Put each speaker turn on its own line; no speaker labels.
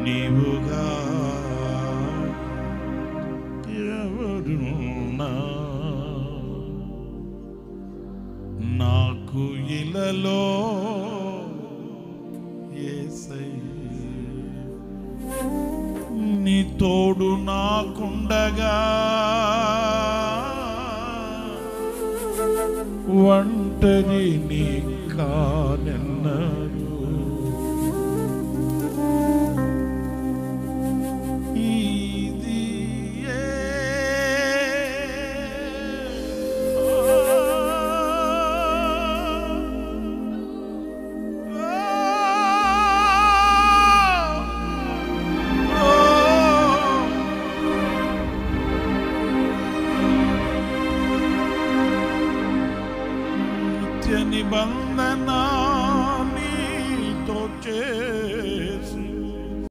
నీవుగా ఎవరున్నా నాకు ఇలలో నీ తోడు నాకుండగా ఒంటరి నీ కానెను